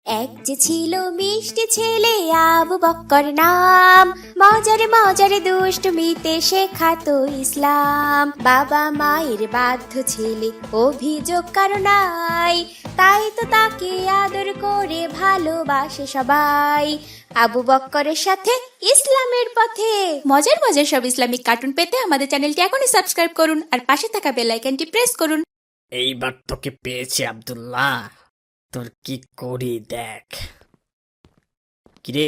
এক যে ছিল মিষ্টি ছেলে আবু বক্কর নাম, মজারে মজারে দুষ্টমিতে শেখাতো ইসলাম। বাবা মায়ের বাধ্য ছেলে, অভিযোগ কারো নাই, তাই তো তাকে আদর করে ভালোবাসে সবাই। আবু বক্করের সাথে ইসলামের পথে। মজার মজার সব ইসলামিক কার্টুন পেতে আমাদের চ্যানেলটি এখনই সাবস্ক্রাইব করুন আর পাশে থাকা বেল আইকনটি প্রেস করুন। এইবার তোকে পেয়েছি আব্দুল্লাহ, তোর কি করি দেখ। কিরে,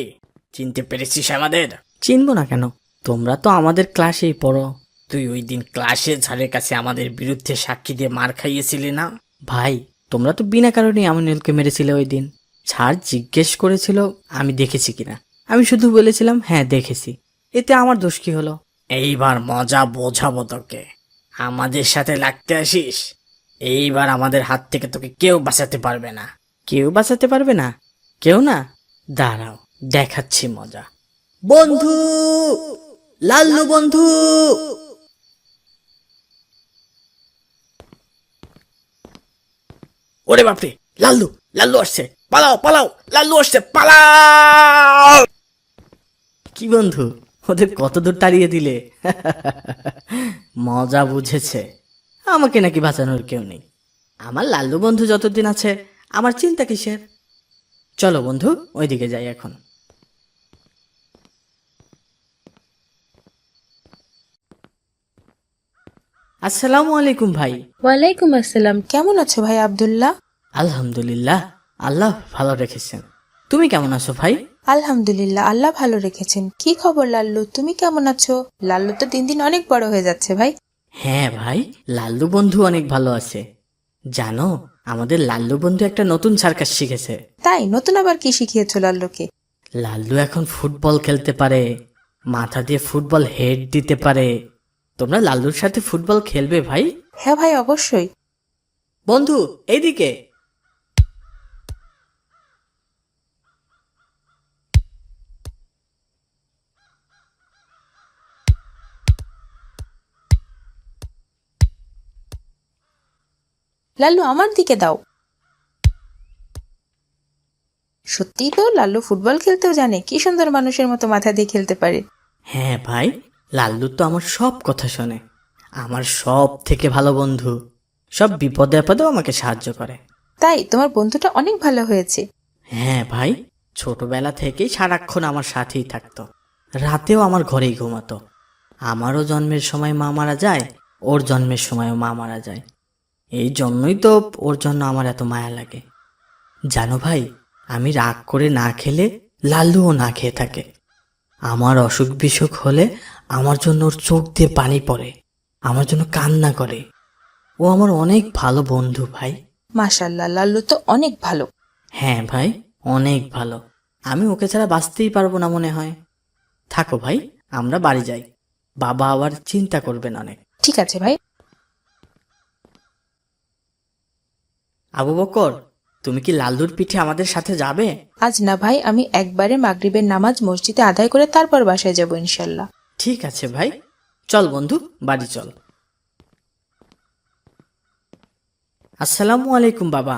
চিনতে পেরেছিস আমাদের? চিনবো না কেন, তোমরা তো আমাদের ক্লাসেই পড়ো। তুই ওই দিন ক্লাসে ঝাড়ের কাছে আমাদের বিরুদ্ধে সাক্ষী দিয়ে মার খাইয়েছিলি না? ভাই, তোমরা তো বিনা কারণে আমিনুলকে মেরেছিলে ওই দিন। ছাড় জিজ্ঞেস করেছিল আমি দেখেছি কিনা, আমি শুধু বলেছিলাম হ্যাঁ দেখেছি, এতে আমার দোষ কি হলো? এইবার মজা বোঝাবো তোকে। আমাদের সাথে লাগতে আসিস, এইবার আমাদের হাত থেকে তোকে কেউ বাঁচাতে পারবে না। কেউ বাঁচাতে পারবে না? কেউ না? দাঁড়াও, দেখাচ্ছি মজা। বন্ধু, লাল্লু বন্ধু। ওরে বাপরে, লাল্লু, লাল্লু আসছে, পালাও পালাও, লাল্লু আসছে, পালাও। কি বন্ধু, ওদের কত দূর তাড়িয়ে দিলে? মজা বুঝেছে, আমাকে নাকি বাঁচানোর কেউ নেই। আমার লাল্লু বন্ধু যতদিন আছে আমার চিন্তা কিসের? চলো বন্ধু, ওইদিকে যাই এখন। আসসালামু আলাইকুম ভাই। ওয়ালাইকুম আসসালাম। কেমন আছো ভাই আব্দুল্লাহ? আলহামদুলিল্লাহ, আল্লাহ ভালো রেখেছেন। তুমি কেমন আছো ভাই? আলহামদুলিল্লাহ, আল্লাহ ভালো রেখেছেন। কি খবর লাল্লু, তুমি কেমন আছো? লাল্লু তো দিন দিন অনেক বড় হয়ে যাচ্ছে ভাই। হ্যাঁ ভাই, লাল্লু বন্ধু অনেক ভালো আছে। জানো, আমাদের লাল্লু বন্ধু একটা নতুন সার্কাস শিখেছে। তাই? নতুন আবার কি শিখিয়েছো লাল্লুকে? লাল্লু এখন ফুটবল খেলতে পারে, মাথা দিয়ে ফুটবল হেড দিতে পারে। তোমরা লাল্লুর সাথে ফুটবল খেলবে ভাই? হ্যাঁ ভাই, অবশ্যই। বন্ধু এইদিকে। লাল্লু আমার দিকে দাও। সত্যিই তো লাল্লু ফুটবল খেলতেও জানে, কি সুন্দর মানুষের মতো মাথা দিয়ে খেলতে পারে। হ্যাঁ ভাই, লাল্লু তো আমার সব কথা শোনে, আমার সব থেকে ভালো বন্ধু। সব বিপদে আপদেও আমাকে সাহায্য করে। তাই? তোমার বন্ধুটা অনেক ভালো হয়েছে। হ্যাঁ ভাই, ছোটবেলা থেকেই সারাক্ষণ আমার সাথেই থাকতো, রাতেও আমার ঘরেই ঘুমাতো। আমারও জন্মের সময় মা মারা যায়, ওর জন্মের সময়ও মা মারা যায়। এই জন্যই তো ওর জন্য আমার এত মায়া লাগে। জানো ভাই, আমি রাগ করে না খেলে লাল্লুও না খেয়ে থাকে। আমার অসুখ বিসুখ হলে আমার জন্য ওর চোখ দিয়ে পানি পড়ে, আমার জন্য কান্না করে। ও আমার অনেক ভালো বন্ধু ভাই। মাশাআল্লাহ, লাল্লু তো অনেক ভালো। হ্যাঁ ভাই, অনেক ভালো। আমি ওকে ছাড়া বাঁচতেই পারবো না মনে হয়। থাকো ভাই, আমরা বাড়ি যাই, বাবা আবার চিন্তা করবেন অনেক। ঠিক আছে ভাই। আবু বকর, তুমি কি লাল্লুর পিঠে আমাদের সাথে যাবে? আজ না ভাই, আমি একবারে মাগরিবের নামাজ মসজিদে আদায় করে তারপর বাসায় যাব ইনশাল্লাহ। ঠিক আছে ভাই, চল বন্ধু, বাড়ি চল। আসসালামু আলাইকুম বাবা।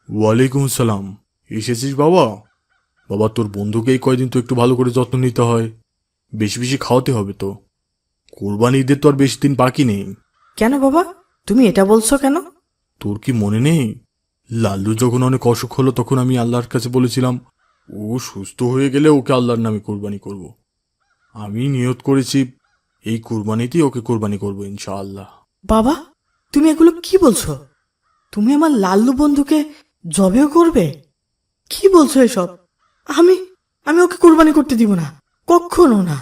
ওয়ালাইকুম আসসালাম। এসেছিস বাবা? বাবা, তোর বন্ধুকে এই কয়দিন তো একটু ভালো করে যত্ন নিতে হয়, বেশি বেশি খাওয়াতে হবে তো। কোরবানি ঈদের তো আর বেশি দিন বাকি নেই। কেন বাবা, তুমি এটা বলছো কেন? তোর কি মনে নেই, লাল্লু যখন অনেক অসুখ হলো তখন আমি আল্লাহর কাছে বলেছিলাম ও সুস্থ হয়ে গেলে ওকে আল্লাহর নামে কোরবানি করব। আমি নিয়ত করেছি এই কোরবানিতেই ওকে কোরবানি করব ইনশাআল্লাহ। বাবা, তুমি এগুলো কি বলছো? তুমি আমার লাল্লু বন্ধুকে জবেও করবে? কি বলছো এসব? আমি আমি ওকে কোরবানি করতে দিব না, কখনো না।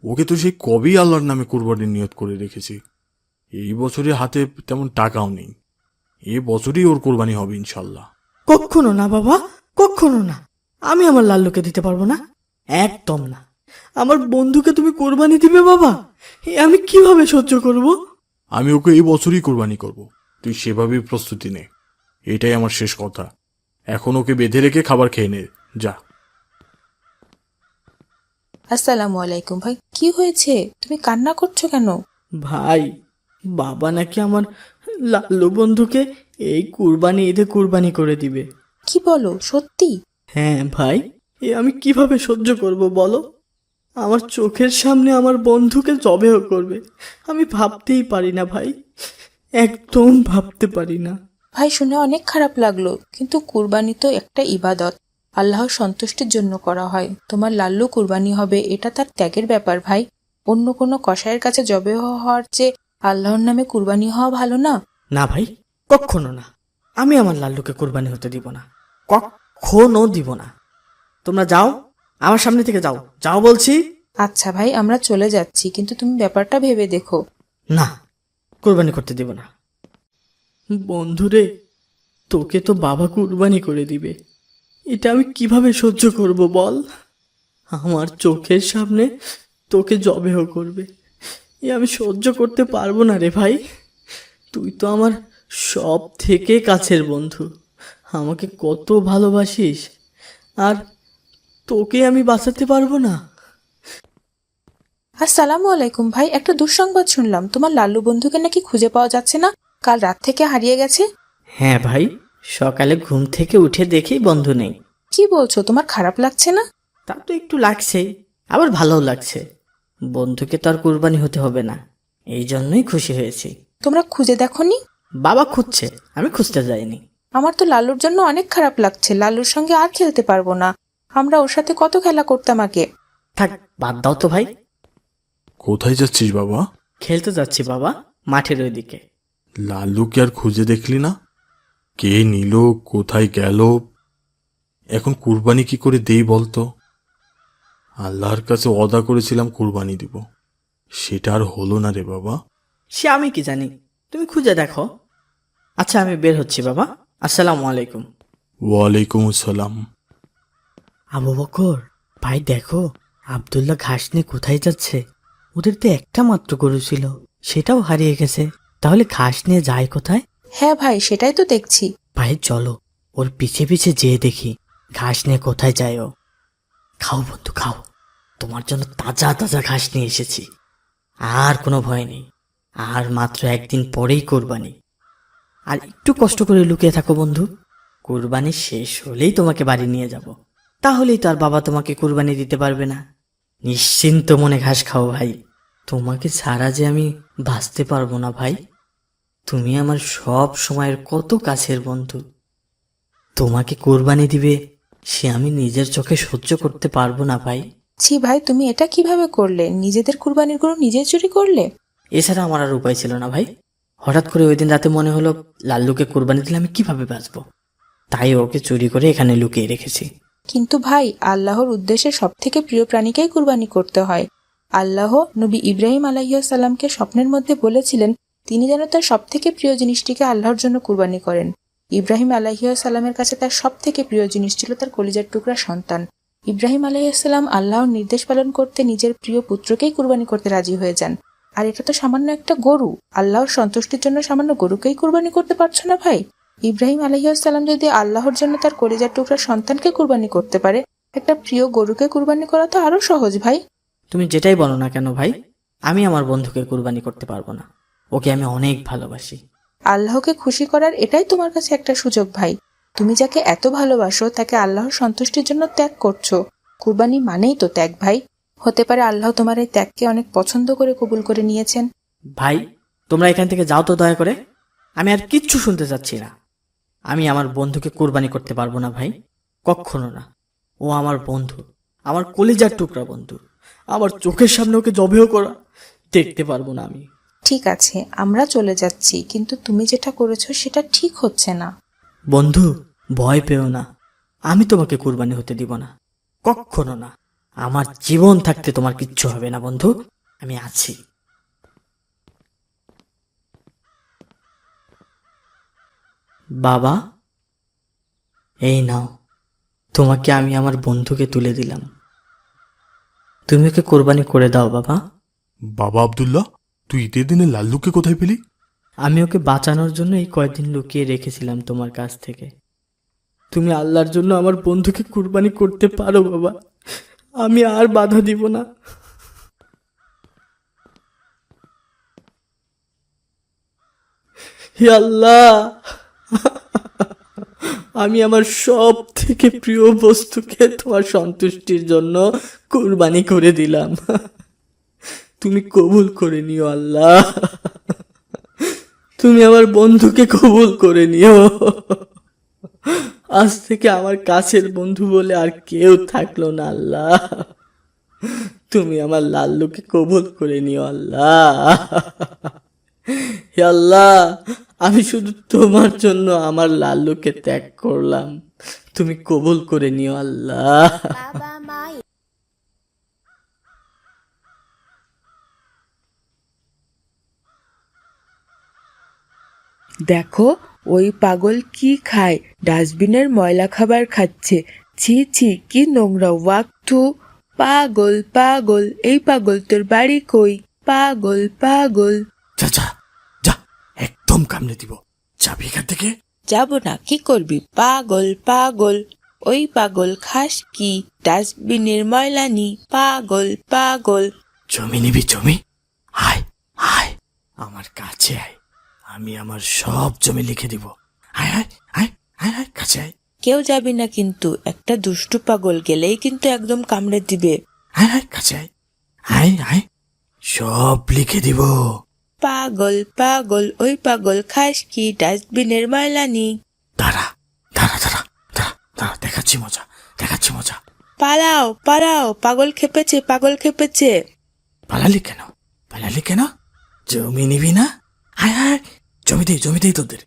ওকে তো সেই কবেই আল্লাহর নামে কোরবানির নিয়ত করে রেখেছি। এই বছরে হাতে তেমন টাকাও নেই, এ বছরই ওর কোরবানি হবে ইনশাল্লাহ। কখনো না বাবা, কখনো না। আমি আমার লাল্লুকে দিতে পারবো না, একদম না। আমার বন্ধুকে তুমি কোরবানি দিবে বাবা? এ আমি কিভাবে সহ্য করব? আমি ওকে এই বছরই কোরবানি করব, তুই সেভাবেই প্রস্তুতি নে। এটাই আমার শেষ কথা। এখন ওকে বেঁধে রেখে খাবার খেয়ে নে, যা। আসসালামু আলাইকুম ভাই। কি হয়েছে, তুমি কান্না করছো কেন? ভাই, বাবা নাকি আমার লাল্লু বন্ধুকে এই কুরবানি ঈদে কুরবানি করে দিবে। কি বলো, সত্যি? হ্যাঁ ভাই, এ আমি কিভাবে সহ্য করব বলো? আমার চোখের সামনে আমার বন্ধুকে জবেহ করবে, আমি ভাবতেই পারি না ভাই, একদম ভাবতে পারি না। ভাই শুনে অনেক খারাপ লাগলো, কিন্তু কুরবানি তো একটা ইবাদত, আল্লাহর সন্তুষ্টির জন্য করা হয়। তোমার লাল্লু কুরবানি হবে, এটা তার ত্যাগের ব্যাপার ভাই। অন্য কোনো কসাইয়ের কাছে জবেহ হওয়ার চেয়ে আল্লাহর নামে কুরবানি হওয়া ভালো না? না ভাই, কখনো না। আমি আমার লাল্লুকে কোরবানি হতে দিব না, কখনো দিব না। তোমরা যাও, আমার সামনে থেকে যাও, যাও বলছি। আচ্ছা ভাই, আমরা চলে যাচ্ছি, কিন্তু তুমি ব্যাপারটা ভেবে দেখো। না, কোরবানি করতে দিব না। বন্ধুরে, তোকে তো বাবা কুরবানি করে দিবে, এটা আমি কিভাবে সহ্য করব বল? আমার চোখের সামনে তোকে জবেহ করবে, এ আমি সহ্য করতে পারবো না রে ভাই। তুই তো আমার সব থেকে কাছের বন্ধু, আমাকে কত ভালোবাসিস, আর তোকে আমি বাঁচাতে পারবো না? আসসালামু আলাইকুম ভাই, একটা দুঃসংবাদ শুনলাম, তোমার লাল্লু বন্ধুকে নাকি খুঁজে পাওয়া যাচ্ছে না, কাল রাত থেকে হারিয়ে গেছে। হ্যাঁ ভাই, সকালে ঘুম থেকে উঠে দেখি বন্ধু নেই। কি বলছো, তোমার খারাপ লাগছে না? তা তো একটু লাগছেই, আবার ভালোও লাগছে। বন্ধুকে তো আর কুরবানি হতে হবে না, এই জন্যই খুশি হয়েছি। তোমরা খুঁজে দেখোনি? বাবা খুঁজছে, আমি খুঁজতে যাইনি। আমার তো লাল্লুর জন্য অনেক খারাপ লাগছে, লাল্লুর সঙ্গে আর খেলতে পারবো না, আমরা ওর সাথে কত খেলা করতাম আগে। থাক, বাদ দাও তো ভাই। কোথায় যাচ্ছিস বাবা? খেলতে যাচ্ছি বাবা, মাঠের ওইদিকে। লালুকে আর খুঁজে দেখলি না? কে নিল, কোথায় গেল? এখন কুরবানি কি করে দেই বলতো? আল্লাহর কাছে ওয়াদা করেছিলাম কুরবানি দিব, সেটা আর হলো না রে বাবা। সে আমি কি জানি, তুমি খুঁজে দেখো। আচ্ছা, আমি বের হচ্ছি বাবা, আসসালামু আলাইকুম। ওয়ালাইকুম আসসালাম। আবু বকর ভাই, দেখো আব্দুল্লাহ ঘাস নিয়ে কোথায় যাচ্ছে? ওদের তো একটা মাত্র গরু ছিল, সেটাও হারিয়ে গেছে, তাহলে ঘাস নিয়ে যায় কোথায়? হ্যাঁ ভাই, সেটাই তো দেখছি। ভাই চলো, ওর পিছে পিছে যেয়ে দেখি ঘাস নিয়ে কোথায় যায় ও। খাও বন্ধু খাও, তোমার জন্য তাজা তাজা ঘাস নিয়ে এসেছি। আর কোনো ভয় নেই, আর মাত্র একদিন পরেই কোরবানি। আর একটু কষ্ট করে লুকিয়ে থাকো বন্ধু, কোরবানি শেষ হলেই তোমাকে বাড়ি নিয়ে যাব, তাহলেই তো আর বাবা তোমাকে কোরবানি দিতে পারবে না। নিশ্চিন্ত মনে ঘাস খাও ভাই, তোমাকে ছাড়া যে আমি বাঁচতে পারবো না ভাই। তুমি আমার সব সময়ের কত কাছের বন্ধু, তোমাকে কোরবানি দিবে সে আমি নিজের চোখে সহ্য করতে পারবো না ভাই। ছি ভাই, তুমি এটা কিভাবে করলে? নিজেদের কুরবানির গরু নিজে চুরি করলে? এছাড়া আমার আর উপায় ছিল না ভাই। হঠাৎ করে ওই দিন রাতে মনে হলো লাল্লুকে কোরবানি দিলে আমি কিভাবে বাঁচবো, তাই ওকে চুরি করে এখানে লুকিয়ে রেখেছি। কিন্তু ভাই, আল্লাহর উদ্দেশ্যে সব থেকে প্রিয় প্রাণীকেই কুরবানি করতে হয়। আল্লাহ নবী ইব্রাহিম আলাইহিসসালামকে স্বপ্নের মধ্যে বলেছিলেন তিনি যেন তার সব থেকে প্রিয় জিনিসটিকে আল্লাহর জন্য কুরবানি করেন। ইব্রাহিম আলাইহিসসালামের কাছে তার সব থেকে প্রিয় জিনিস ছিল তার কলিজার টুকরা সন্তান। ইব্রাহিম আলাইহিসসালাম আল্লাহর নির্দেশ পালন করতে নিজের প্রিয় পুত্রকেই কুরবানি করতে রাজি হয়ে যান। আর এটা তো সামান্য একটা গরু, আল্লাহর সন্তুষ্টির জন্য সামান্য গরুকেই কুরবানি করতে পারছো না ভাই? ইব্রাহিম আলাইহিসসালাম যদি আল্লাহর জন্য তার কলিজার টুকরা সন্তানকে কুরবানি করতে পারে, একটা প্রিয় গরুকে কুরবানি করা তো আরো সহজ ভাই। তুমি যেটাই বলো না কেন ভাই, আমি আমার বন্ধুকে কোরবানি করতে পারবো না, ওকে আমি অনেক ভালোবাসি। আল্লাহকে খুশি করার এটাই তোমার কাছে একটা সুযোগ ভাই। তুমি যাকে এত ভালোবাসো তাকে আল্লাহর সন্তুষ্টির জন্য ত্যাগ করছো। কুরবানি মানেই তো ত্যাগ ভাই। হতে পারে আল্লাহ তোমার এই ত্যাগকে অনেক পছন্দ করে কবুল করে নিয়েছেন। ভাই তোমরা এখান থেকে যাও তো দয়া করে, আমি আর কিচ্ছু শুনতে চাচ্ছি না। আমি আমার বন্ধুকে কোরবানি করতে পারবো না ভাই, কখনো না। ও আমার বন্ধু, আমার কলিজার টুকরা বন্ধু, আমার চোখের সামনে ওকে জবেহ করা দেখতে পারবো না আমি। ঠিক আছে, আমরা চলে যাচ্ছি, কিন্তু তুমি যেটা করেছো সেটা ঠিক হচ্ছে না। বন্ধু ভয় পেও না, আমি তোমাকে কোরবানি হতে দিব না, কখনো না। আমার জীবন থাকতে তোমার কিচ্ছু হবে না বন্ধু, আমি আছি। বাবা, এই নাও, তোমাকে আমি আমার বন্ধুকে তুলে দিলাম, তুমি ওকে কোরবানি করে দাও বাবা। বাবা আব্দুল্লাহ, তুই ঈদের দিনে লাল্লুকে কোথায় পেলি? আমি ওকে বাঁচানোর জন্য এই কয়েকদিন লুকিয়ে রেখেছিলাম তোমার কাছ থেকে। তুমি আল্লাহর জন্য আমার বন্ধুকে কুরবানি করতে পারো বাবা, আমি আর বাধা দিব না। হে আল্লাহ, আমি আমার সব থেকে প্রিয় বস্তুকে তোমার সন্তুষ্টির জন্য কুরবানি করে দিলাম। তুমি কবুল করে নিও আল্লাহ, তুমি আমার বন্ধুকে কবুল করে নিও। আজ থেকে আমার কাছের বন্ধু বলে আর কেউ থাকলো না আল্লাহ, তুমি আমার লাল্লুকে কবুল করে নিও আল্লাহ। হে আল্লাহ, আমি শুধু তোমার জন্য আমার লাল্লুকে ত্যাগ করলাম, তুমি কবুল করে নিও আল্লাহ। বাবা মায়ের দেখো ওই পাগল কি খায়, ডাস্টবিনের ময়লা খাবার খাচ্ছে। ছি ছি, কি নোংরা ওয়াক্তু। পাগল পাগল, এই পাগল তোর বাড়ি কই? পাগল পাগল। যা যা যা, একদম কামড়ে দিব। যাবি এখান থেকে। যাব না, কি করবি? পাগল পাগল, ওই পাগল খাস কি? ডাস্টবিনের ময়লা নি। পাগল পাগল। জমি নিবি জমি? আয় আয়, আমার কাছে আয়, আমি আমার সব জমি লিখে দিব। আয় আয় আয় আয় আয়, কাছে আয়। কেউ যাবি না কিন্তু, একটা দুষ্টু পাগল গেলেই কিন্তু একদম কামড়ে দিবে। আয় আয়, কাছে আয়। আয় আয়, সব লিখে দিব। পাগল পাগল, ওই পাগল খাস কি? ডাস্টবিনের ময়লা নি। দাঁড়া দাঁড়া দাঁড়া দাঁড়া দাঁড়া, দেখাচ্ছি মজা, দেখাচ্ছি মজা। পালাও পালাও, পাগল খেপেছে, পাগল খেপেছে। পালালি কেন? পালালি কেন? জমি নিবি না? আয় আয়, জমিতেই তোদের।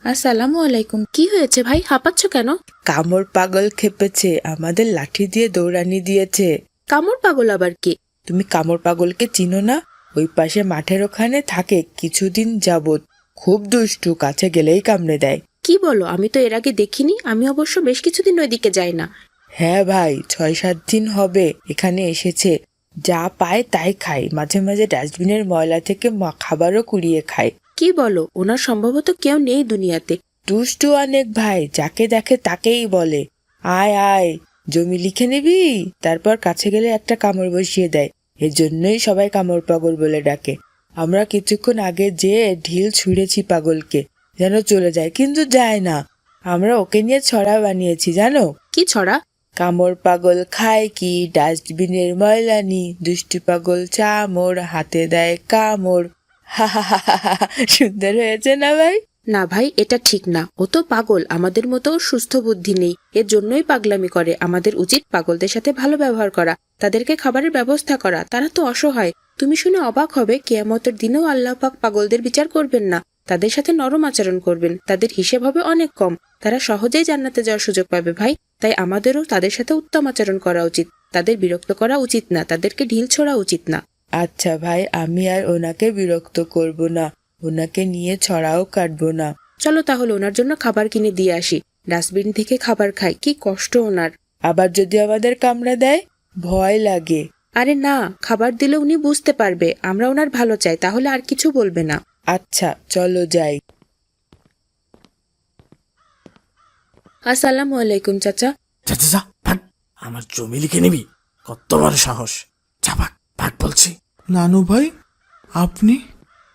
আসসালামু আলাইকুম। কি হয়েছে ভাই, হাঁপাচ্ছ কেন? কামড় পাগল খেপেছে, আমাদের লাঠি দিয়ে দৌড়ানি দিয়েছে। কামড় পাগল আবার কে? তুমি কামড় পাগলকে চিনো না? ওই পাশে মাঠের ওখানে থাকে কিছুদিন যাবত। খুব দুষ্টু, কাছে গেলেই কামড়ে দেয়। কি বলো, আমি তো এর আগে দেখিনি। আমি অবশ্য বেশ কিছুদিন ওইদিকে যাই না। হ্যাঁ ভাই, 6-7 দিন হবে এখানে এসেছে। যা পায় তাই খায়, মাঝে মাঝে ডাস্টবিনের ময়লা থেকে খাবারও কুড়িয়ে খায়। কি বলো, ওনার সম্ভবত কেউ নেই দুনিয়াতে। দুষ্টু অনেক ভাই, যাকে দেখে তাকেই বলে আয় আয়, জমি লিখে নিবি। তারপর কাছে গেলে একটা কামড় বসিয়ে দেয়। এর জন্যই সবাই কামড় পাগল বলে ডাকে। আমরা কিছুক্ষণ আগে যে ঢিল ছুঁড়েছি পাগলকে, যেন চলে যায়, কিন্তু যায় না। আমরা ওকে নিয়ে ছড়া বানিয়েছি জানো। কি ছড়া? কামড় পাগল খায় কি? ডাস্টবিনের ময়লা নি। দুষ্টু পাগল চামড়, হাতে দেয় কামড়। হা হা হা হা হা। সুন্দর হয়েছে না ভাই? না ভাই, এটা ঠিক না। ও তো পাগল, আমাদের মতো ওর সুস্থ বুদ্ধি নেই। এর জন্যই পাগলামি করে। আমাদের উচিত পাগলদের সাথে ভালো ব্যবহার করা, তাদেরকে খাবারের ব্যবস্থা করা। তারা তো অসহায়। তুমি শুনে অবাক হবে, কিয়ামতের দিনেও আল্লাহ পাক পাগলদের বিচার করবেন না, তাদের সাথে নরম আচরণ করবেন। তাদের হিসেব হবে অনেক কম, তারা সহজেই জান্নাতে যাওয়ার সুযোগ পাবে ভাই। তাই আমাদেরও তাদের সাথে উত্তম আচরণ করা উচিত। তাদের বিরক্ত করা উচিত না, তাদেরকে ঢিল ছোড়া উচিত না। আচ্ছা ভাই, আমি আর ওনাকে বিরক্ত করব না, ওনাকে নিয়ে ছড়াও কাটবো না। চলো তাহলে ওনার জন্য খাবার কিনে দিয়ে আসি। ডাস্টবিন থেকে খাবার খাই, কি কষ্ট ওনার। আবার যদি আমাদের কামড়া দেয়? ভয় লাগে। আরে না, খাবার দিলে উনি বুঝতে পারবে আমরা ওনার ভালো চাই, তাহলে আর কিছু বলবে না। আচ্ছা চলো যাই। আসসালামু আলাইকুম চাচা। যা যা যা, ভাগ। আমার জমি লিখে নিবি? কত বড় সাহস! যা ভাগ, ভাগ বলছি। নানু ভাই,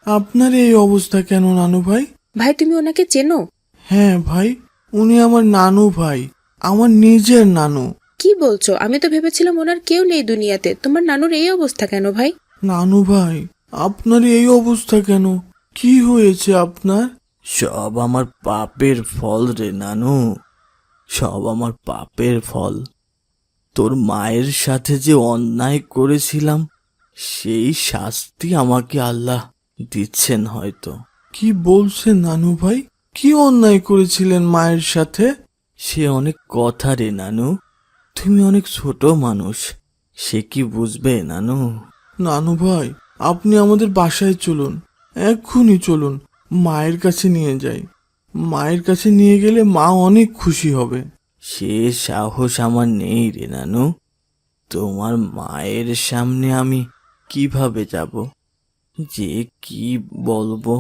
আপনার এই অবস্থা কেন নানু ভাই? ভাই, তুমি ওনাকে চেনো? হ্যাঁ ভাই, উনি আমার নানু ভাই, আমার নিজের নানু। কি বলছো? আমি তো ভেবেছিলাম ওনার কেউ নেই দুনিয়াতে। তোমার নানুর এই অবস্থা কেন ভাই? নানু ভাই, আপনার এই অবস্থা কেন? কি হয়েছে আপনার? সব আমার পাপের ফল রে নানু, সব আমার পাপের ফল। তোর মায়ের সাথে যে অন্যায় করেছিলাম, সেই শাস্তি আমাকে আল্লাহ দিচ্ছেন হয়তো। কি বলছেন নানু ভাই? কি অন্যায় করেছিলেন মায়ের সাথে? সে অনেক কথা রে নানু, তুমি অনেক ছোট মানুষ, সে কি বুঝবে নানু? নানু ভাই, আপনি আমাদের বাসায় চলুন, এক্ষুনি চলুন, মায়ের কাছে নিয়ে যাই। মায়ের কাছে নিয়ে গেলে মা অনেক খুশি হবে। সে সাহস আমার নেই রে নানু, তোমার মায়ের সামনে আমি কিভাবে যাব, যে কি বলবো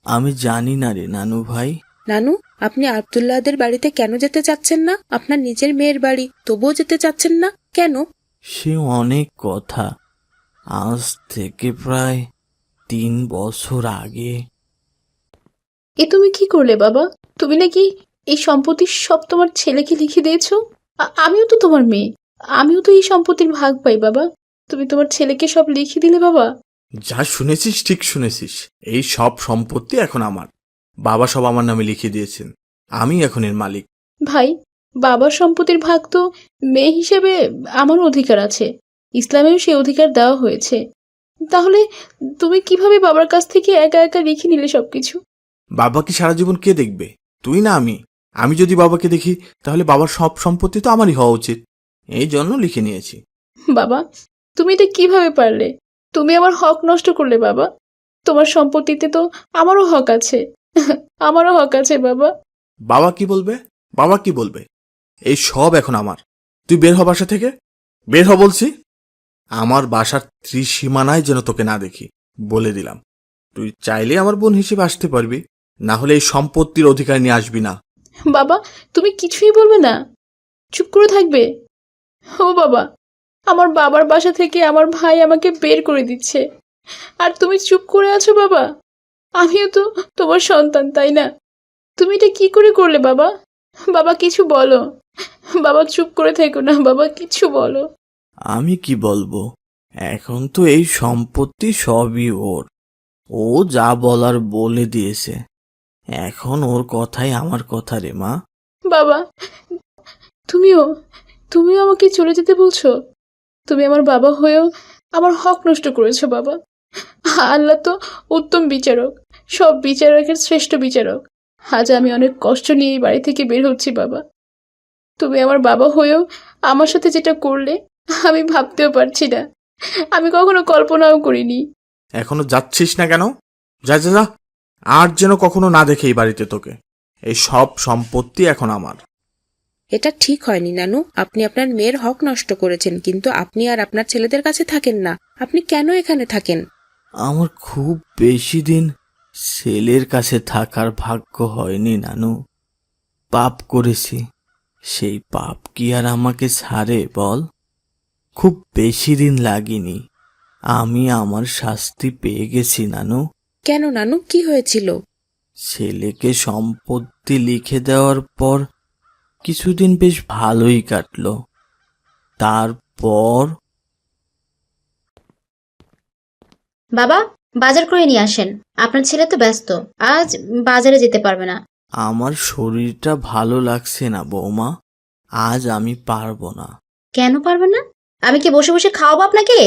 আমি জানি না রে নানু ভাই। নানু, আপনি আব্দুল্লাহদের বাড়িতে কেন যেতে চাচ্ছেন না? আপনার নিজের মেয়ের বাড়ি, তবুও যেতে চাচ্ছেন না কেন? সে অনেক কথা, আজ থেকে প্রায় 3 বছর আগে এ তুমি কি করলে বাবা? তুমি নাকি এই সম্পত্তির সব তোমার ছেলেকে লিখে দিয়েছো? আমিও তো তোমার মেয়ে, আমিও তো এই সম্পত্তির ভাগ পাই বাবা। তুমি তোমার ছেলেকে সব লিখে দিলে বাবা? যা শুনেছিস ঠিক শুনেছিস, এই সব সম্পত্তি এখন আমার। বাবা সব আমার নামে লিখে দিয়েছেন, আমি এখন এর মালিক। ভাই, বাবার সম্পত্তির ভাগ তো মেয়ে হিসেবে আমারও অধিকার আছে, ইসলামেও সেই অধিকার দেওয়া হয়েছে। তাহলে তুমি কিভাবে বাবার কাছ থেকে একা একা লিখে নিলে সবকিছু? বাবা কি সারা জীবন কে দেখবে, তুই না আমি? আমি যদি বাবাকে দেখি তাহলে বাবার সব সম্পত্তি তো আমারই হওয়া উচিত, এই জন্য লিখে নিয়েছি। বাবা, তুমি এটা কিভাবে পারলে? তুমি আমার হক নষ্ট করলে বাবা। তোমার সম্পত্তিতে তো আমারও হক আছে। আমারও হক আছে বাবা। বাবা কি বলবে? বাবা কি বলবে? এই সব এখন আমার। তুই বের হ বাসা থেকে, বের হ বলছি। আমার বাসার ত্রিসীমানায় যেন তোকে না দেখি, বলে দিলাম। তুই চাইলে আমার বোন হিসেবে আসতে পারবি, না হলে এই সম্পত্তির অধিকার নিয়ে আসবি না। বাবা, তুমি কিছুই বলবে না? চুপ করে থাকবে? ও বাবা, আমার বাবার বাসা থেকে আমার ভাই আমাকে বের করে দিচ্ছে, আর তুমি চুপ করে আছো বাবা? আমিও তো তোমার সন্তান, তাই না? তুমি এটা কি করে করলে বাবা? বাবা কিছু বলো। বাবা চুপ করে থেকো না, বাবা কিছু বলো। আমি কি বলবো, এখন তো এই সম্পত্তি সবই ওর। ও যা বলার বলে দিয়েছে, এখন ওর কথাই আমার কথা রে মা। বাবা, তুমিও তুমিও আমাকে চলে যেতে বলছো? তুমি আমার বাবা হয়েও আমার হক নষ্ট করেছো বাবা। আল্লাহ তো উত্তম বিচারক, সব বিচারকের শ্রেষ্ঠ বিচারক। আজ আমি অনেক কষ্ট নিয়ে এই বাড়ি থেকে বের হচ্ছি বাবা। তুমি আমার বাবা হয়েও আমার সাথে যেটা করলে আমি ভাবতেও পারছি না, আমি কখনো কল্পনাও করিনি। এখনো যাচ্ছিস না কেন? যা যা যা, আর যেন কখনো না দেখে এই বাড়িতে তোকে। এই সব সম্পত্তি এখন আমার। এটা ঠিক হয়নি নানু, আপনি আপনার মেয়ের হক নষ্ট করেছেন, কিন্তু আপনি আর আপনার ছেলেদের কাছে থাকেন না। আপনি কেন এখানে থাকেন? আমার খুব বেশি দিন ছেলের কাছে থাকার ভাগ্য হয়নি নানু। পাপ করেছি, সেই পাপ কি আর আমাকে ছাড়ে বল? খুব বেশি দিন লাগেনি, আমি আমার শাস্তি পেয়ে গেছি নানু। কেন নানু, কি হয়েছিল? ছেলেকে সম্পত্তি লিখে দেওয়ার পর কিছুদিন বেশ ভালোই কাটলো। তারপর বাবা, বাজার করে নিয়ে আসেন, আপনার ছেলে তো ব্যস্ত, আজ বাজারে যেতে পারবে না। আমার শরীরটা ভালো লাগছে না বৌমা, আজ আমি পারবো না। কেন পারবেন না? আমি কি বসে বসে খাওয়াবো আপনাকে?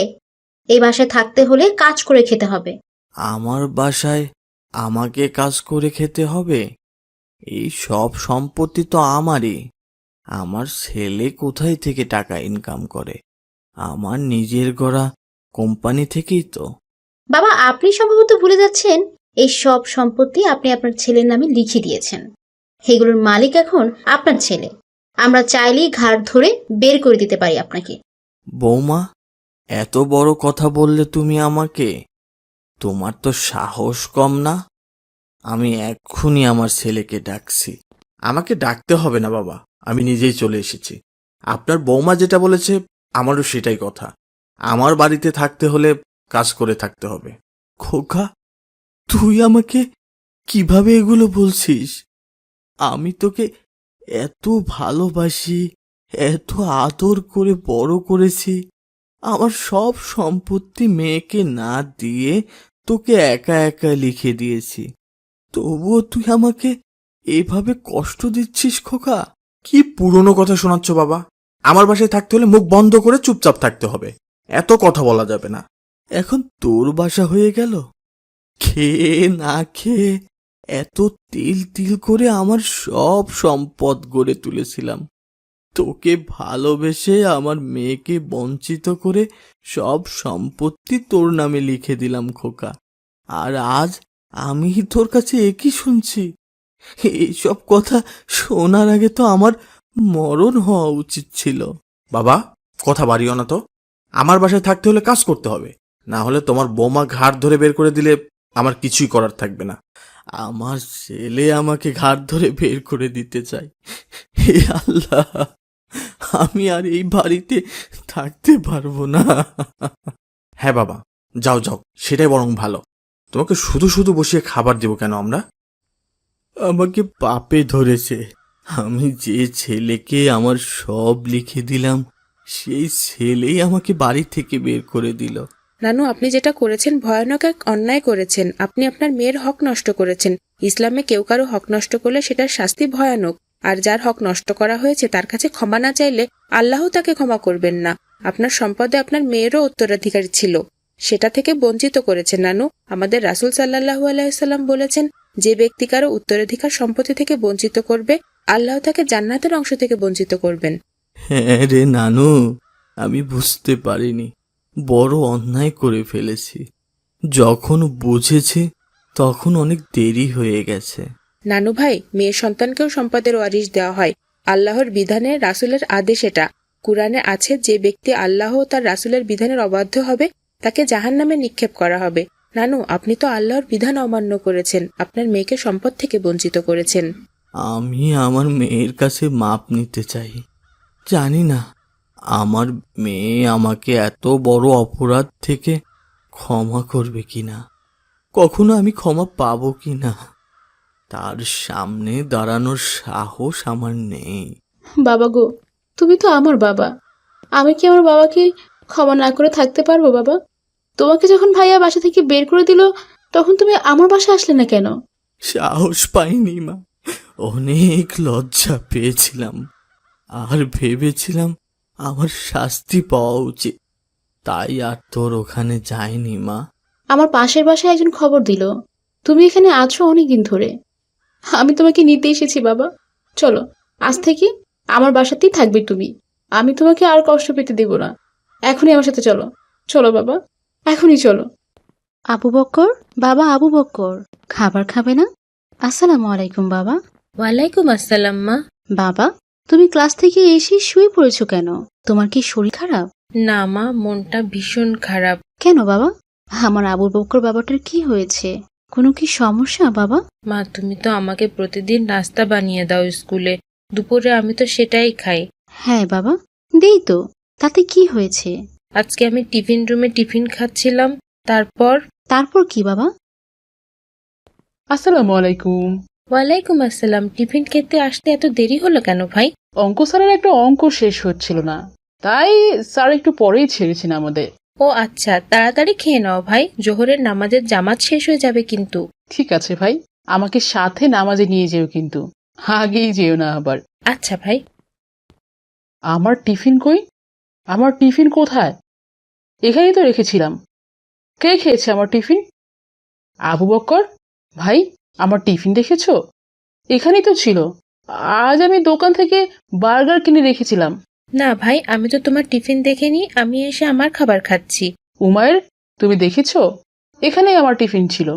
এই বাসায় থাকতে হলে কাজ করে খেতে হবে। আমার বাসায় আমাকে কাজ করে খেতে হবে? এই সব সম্পত্তি তো আমারই। আমার ছেলে কোথায় থেকে টাকা ইনকাম করে? আমার নিজের গড়া কোম্পানি থেকেই তো। বাবা, আপনি সম্ভবত ভুলে যাচ্ছেন, এই সব সম্পত্তি আপনি আপনার ছেলের নামে লিখে দিয়েছেন। এগুলোর মালিক এখন আপনার ছেলে। আমরা চাইলেই ঘাড় ধরে বের করে দিতে পারি আপনাকে। বৌমা, এত বড় কথা বললে তুমি আমাকে? তোমার তো সাহস কম না? আমি এক্ষুনি আমার ছেলেকে ডাকছি। আমাকে ডাকতে হবে না বাবা, আমি নিজেই চলে এসেছি। আপনার বৌমা যেটা বলেছে আমারও সেটাই কথা। আমার বাড়িতে থাকতে হলে কাজ করে থাকতে হবে। খোকা, তুই আমাকে কিভাবে এগুলো বলছিস? আমি তোকে এত ভালোবাসি, এত আদর করে বড় করেছি। আমার সব সম্পত্তি মেয়েকে না দিয়ে তোকে একা একা লিখে দিয়েছি, তবুও তুই আমাকে এভাবে কষ্ট দিচ্ছিস খোকা। কি পুরনো কথা শোনাচ্ছ বাবা? আমার বাসায় থাকতে হলে মুখ বন্ধ করে চুপচাপ থাকতে হবে, এত কথা বলা যাবে না। এখন তোর বাসা হয়ে গেল? খেয়ে না খেয়ে এত তিল তিল করে আমার সব সম্পদ গড়ে তুলেছিলাম। তোকে ভালোবেসে আমার মেয়েকে বঞ্চিত করে সব সম্পত্তি তোর নামে লিখে দিলাম খোকা। আর আজ আমি তোর কাছে একই শুনছি। এইসব কথা শোনার আগে তো আমার মরণ হওয়া উচিত ছিল। বাবা, কথা বাড়িও না তো। আমার বাসায় থাকতে হলে কাজ করতে হবে, না হলে তোমার বৌমা ঘাড় ধরে বের করে দিলে আমার কিছুই করার থাকবে না। আমার ছেলে আমাকে ঘাড় ধরে বের করে দিতে চায়। হে আল্লাহ, আমি আর এই বাড়িতে থাকতে পারবো না। হ্যাঁ বাবা, যাও যাও, সেটাই বরং ভালো। তোমাকে শুধু শুধু বসিয়ে খাবার দেবো কেন আমরা? আমাকে পাপে ধরেছে। আমি যে ছেলেকে আমার সব লিখে দিলাম, সেই ছেলেই আমাকে বাড়ি থেকে বের করে দিল। নানু, আপনি যেটা করেছেন ভয়ানক এক অন্যায় করেছেন। আপনি আপনার মেয়ের হক নষ্ট করেছেন। ইসলামে কেউ কারো হক নষ্ট করলে সেটার শাস্তি ভয়ানক। আর যার হক নষ্ট করা হয়েছে তার কাছে ক্ষমা না চাইলে আল্লাহ তাকে ক্ষমা করবেন না। আপনার সম্পদে আপনার মেয়েরও উত্তরাধিকারী ছিল, সেটা থেকে বঞ্চিত করেছেন নানু। আমাদের রাসূল সাল্লাল্লাহু আলাইহি সাল্লাম বলেছেন, যে ব্যক্তি কারো উত্তরাধিকার সম্পত্তি থেকে বঞ্চিত করবে, আল্লাহ তাকে জান্নাতের অংশ থেকে বঞ্চিত করবেন। হ্যাঁ রে নানু, আমি বুঝতে পারিনি, বড় অন্যায় করে ফেলেছি। যখন বুঝেছি তখন অনেক দেরি হয়ে গেছে। নানু ভাই, মেয়ে সন্তানকেও সম্পদের ওয়ারিশ দেওয়া হয়। আল্লাহর বিধানে, রাসূলের আদেশ এটা। কুরআনে আছে, যে ব্যক্তি আল্লাহ ও তার রাসূলের বিধানের অবাধ্য হবে তাকে জাহান্নামে নিক্ষেপ করা হবে। নানু, আপনি তো আল্লাহর বিধান অমান্য করেছেন, আপনার মেয়েকে সম্পদ থেকে বঞ্চিত করেছেন। আমি আমার মেয়ের কাছে মাপ নিতে চাই। জানি না আমার মেয়ে আমাকে এত বড় অপরাধ থেকে ক্ষমা করবে কিনা, কখনো আমি ক্ষমা পাবো কিনা। তার সামনে দাঁড়ানোর সাহস আমার নেই। বাবা গো, তুমি তো আমার বাবা। আমি কি আমার বাবাকে ক্ষমা না করে থাকতে পারবো বাবা? তোমাকে যখন ভাইয়া বাসা থেকে বের করে দিল, তখন তুমি আমার বাসায় আসলে না কেন? সাহস পাইনি মা, অনেক লজ্জা পেয়েছিলাম আর ভেবেছিলাম আমার শাস্তি পাওয়া উচিত, তাই আর তোর ওখানে যাইনি মা। আমার পাশের বাসায় একজন খবর দিল তুমি এখানে আছো অনেকদিন ধরে। আমি তোমাকে নিতে এসেছি বাবা। চলো, আজ থেকে আমার বাসাতেই থাকবে তুমি। আমি তোমাকে আর কষ্ট পেতে দেব না। এখনই আমার সাথে চলো। চলো বাবা, এখনই চলো। আবু বক্কর, বাবা আবু বক্কর, খাবার খাবে না? আসসালামু আলাইকুম বাবা। ওয়ালাইকুম আসসালাম মা। বাবা, তুমি ক্লাস থেকে এসে শুয়ে পড়েছো কেন? তোমার কি শরীর খারাপ? না মা, মনটা ভীষণ খারাপ। কেন বাবা? আমার আবু বক্কর বাবাটার কি হয়েছে? কোনো কি সমস্যা বাবা? মা, তুমি তো আমাকে প্রতিদিন নাস্তা বানিয়ে দাও স্কুলে, দুপুরে আমি তো সেটাই খাই। হ্যাঁ বাবা, দেই তো, তাতে কি হয়েছে? আজকে আমি টিফিন রুমে টিফিন খাচ্ছিলাম, তারপর। তারপর কি বাবা? আসসালামু আলাইকুম। ওয়ালাইকুম আসসালাম। টিফিন খেতে আসতে এত দেরি হলো কেন ভাই? অঙ্ক স্যারের একটা অঙ্ক শেষ হচ্ছিল না, তাই স্যার একটু পরেই ছেড়েছেন আমাদের। ও আচ্ছা, তাড়াতাড়ি খেয়ে নাও ভাই, জোহরের নামাজের জামাত শেষ হয়ে যাবে কিন্তু। ঠিক আছে ভাই, আমাকে সাথে নামাজে নিয়ে যেও কিন্তু, আগেই যেও না আবার। আচ্ছা ভাই। আমার টিফিন কই? আমার টিফিন কোথায়? এখানেই তো রেখেছিলাম। কে খেয়েছে আমার টিফিন? আবু বক্কর ভাই, আমার টিফিন দেখেছো? এখানেই তো ছিল। আজ আমি দোকান থেকে বার্গার কিনে রেখেছিলাম। না ভাই, আমি তো তোমার টিফিন দেখিনি, আমি এসে আমার খাবার খাচ্ছি। উমায়ের, তুমি দেখেছো? এখানেই আমার টিফিন ছিল।